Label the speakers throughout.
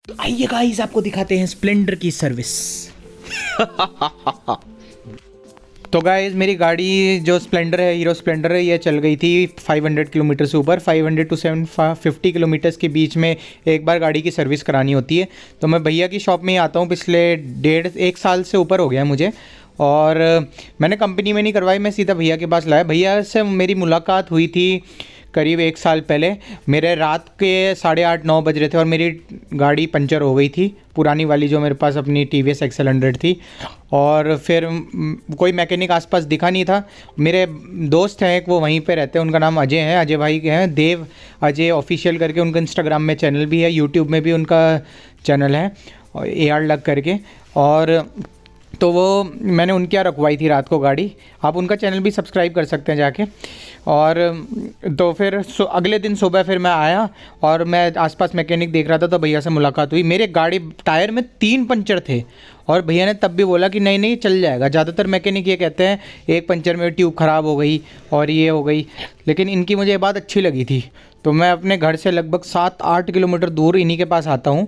Speaker 1: तो आइए गाइस आपको दिखाते हैं स्प्लेंडर की सर्विस। तो गाइस मेरी गाड़ी जो स्प्लेंडर है, हीरो स्प्लेंडर है, ये चल गई थी 500 किलोमीटर से ऊपर। 500 टू 750 किलोमीटर्स के बीच में एक बार गाड़ी की सर्विस करानी होती है। तो मैं भैया की शॉप में ही आता हूँ, पिछले 1.5 साल से ऊपर हो गया मुझे। और मैंने कंपनी में नहीं करवाई, मैं सीधा भैया के पास लाया। भैया से मेरी मुलाकात हुई थी करीब 1 साल पहले। मेरे रात के 8:30-9 बज रहे थे और मेरी गाड़ी पंचर हो गई थी, पुरानी वाली जो मेरे पास अपनी TVS XL 100 थी। और फिर कोई मैकेनिक आसपास दिखा नहीं था। मेरे दोस्त हैं एक, वो वहीं पे रहते हैं, उनका नाम अजय है, अजय भाई के हैं, देव अजय ऑफिशियल करके उनका इंस्टाग्राम में चैनल भी है, यूट्यूब में भी उनका चैनल है AR लग करके। और तो वो मैंने उनके यहाँ रखवाई थी रात को गाड़ी। आप उनका चैनल भी सब्सक्राइब कर सकते हैं जाके। और तो फिर अगले दिन सुबह फिर मैं आया और मैं आसपास मैकेनिक देख रहा था, तो भैया से मुलाकात हुई। मेरे गाड़ी टायर में 3 पंचर थे और भैया ने तब भी बोला कि नहीं नहीं चल जाएगा। ज़्यादातर मैकेनिक ये कहते हैं एक पंचर में ट्यूब ख़राब हो गई और ये हो गई, लेकिन इनकी मुझे ये बात अच्छी लगी थी। तो मैं अपने घर से लगभग 7-8 किलोमीटर दूर इन्हीं के पास आता हूँ।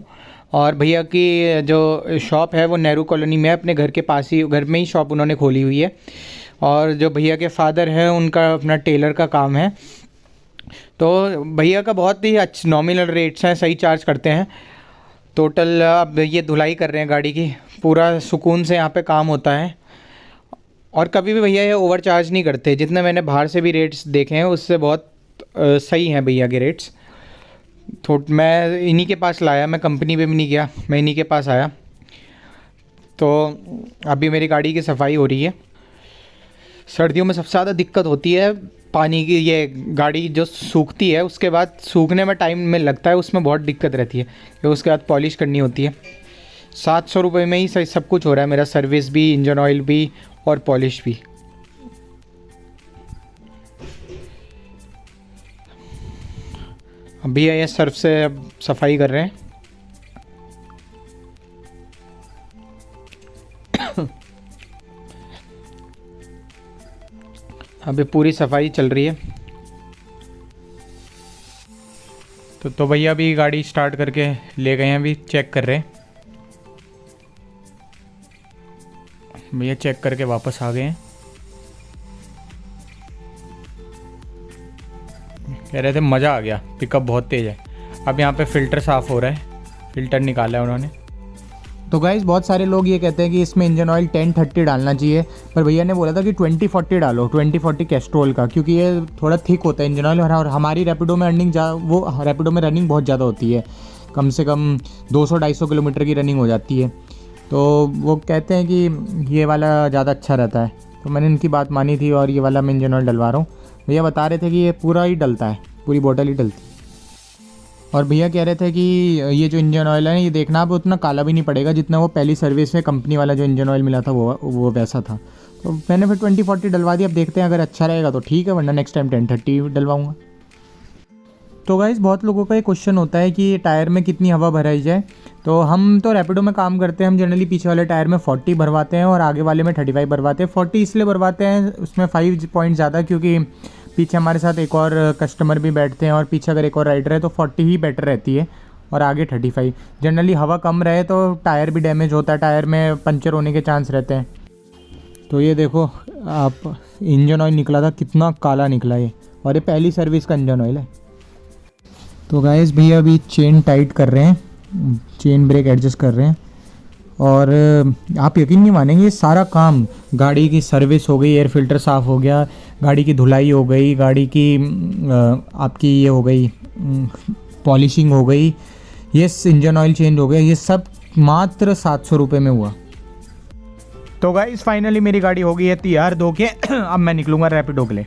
Speaker 1: और भैया की जो शॉप है वो नेहरू कॉलोनी में है, अपने घर के पास ही, घर में ही शॉप उन्होंने खोली हुई है। और जो भैया के फादर हैं उनका अपना टेलर का काम है। तो भैया का बहुत ही अच्छे नॉमिनल रेट्स हैं, सही चार्ज करते हैं। टोटल अब ये धुलाई कर रहे हैं गाड़ी की, पूरा सुकून से यहाँ पे काम होता है। और कभी भी भैया ये ओवर चार्ज नहीं करते। जितने मैंने बाहर से भी रेट्स देखे हैं उससे बहुत सही हैं भैया के रेट्स। तो मैं इन्हीं के पास लाया, मैं कंपनी पे भी नहीं गया, मैं इन्हीं के पास आया। तो अभी मेरी गाड़ी की सफाई हो रही है। सर्दियों में सबसे ज़्यादा दिक्कत होती है पानी की। ये गाड़ी जो सूखती है उसके बाद सूखने में टाइम में लगता है, उसमें बहुत दिक्कत रहती है कि उसके बाद पॉलिश करनी होती है। 700 रुपये में ही सही सब कुछ हो रहा है मेरा, सर्विस भी, इंजन ऑयल भी और पॉलिश भी। अभी ये सर्फ से अब सफाई कर रहे हैं। अभी पूरी सफाई चल रही है। तो भैया अभी गाड़ी स्टार्ट करके ले गए हैं, अभी चेक कर रहे हैं। भैया चेक करके वापस आ गए हैं। कह रहे थे मज़ा आ गया, पिकअप बहुत तेज़ है। अब यहाँ पे फ़िल्टर साफ़ हो रहा है, फ़िल्टर निकाला है उन्होंने। तो गाइस बहुत सारे लोग ये कहते हैं कि इसमें इंजन ऑयल 10-30 डालना चाहिए, पर भैया ने बोला था कि 20-40 डालो, 20-40 कैस्ट्रोल का, क्योंकि ये थोड़ा थिक होता है इंजन ऑयल। और हमारी रैपिडो में रैपिडो में रनिंग बहुत ज़्यादा होती है, कम से कम 200-250 किलोमीटर की रनिंग हो जाती है। तो वो कहते हैं कि ये वाला ज़्यादा अच्छा रहता है। तो मैंने इनकी बात मानी थी और ये वाला मैं इंजन ऑयल डलवा रहा हूँ। भैया बता रहे थे कि ये पूरा ही डलता है, पूरी बोतल ही डलती है। और भैया कह रहे थे कि ये जो इंजन ऑयल है ये देखना आप उतना काला भी नहीं पड़ेगा जितना वो पहली सर्विस में कंपनी वाला जो इंजन ऑयल मिला था वो वैसा था। तो मैंने फिर 20-40 डलवा दिया। अब देखते हैं, अगर अच्छा रहेगा तो ठीक है, वरना नेक्स्ट टाइम 10-30 डलवाऊँगा। तो गाइस बहुत लोगों का ये क्वेश्चन होता है कि टायर में कितनी हवा भराई जाए। तो हम तो रैपिडो में काम करते हैं, हम जनरली पीछे वाले टायर में 40 भरवाते हैं और आगे वाले में 35 भरवाते हैं। 40 इसलिए भरवाते हैं, उसमें 5 पॉइंट ज़्यादा, क्योंकि पीछे हमारे साथ एक और कस्टमर भी बैठते हैं और पीछे अगर एक और राइडर है तो 40 ही बेटर रहती है और आगे 35। जनरली हवा कम रहे तो टायर भी डैमेज होता है, टायर में पंचर होने के चांस रहते हैं। तो ये देखो आप, इंजन ऑयल निकला था, कितना काला निकला ये, और ये पहली सर्विस का इंजन ऑयल है। तो गाइस भैया अभी चेन टाइट कर रहे हैं, चेन ब्रेक एडजस्ट कर रहे हैं। और आप यकीन नहीं मानेंगे, ये सारा काम, गाड़ी की सर्विस हो गई, एयर फिल्टर साफ़ हो गया, गाड़ी की धुलाई हो गई, गाड़ी की आपकी ये हो गई पॉलिशिंग हो गई, ये इंजन ऑयल चेंज हो गया, ये सब मात्र 700 रुपये में हुआ। तो गाइस फाइनली मेरी गाड़ी हो गई है तैयार धो के। अब मैं निकलूँगा रैपिडो के लिए।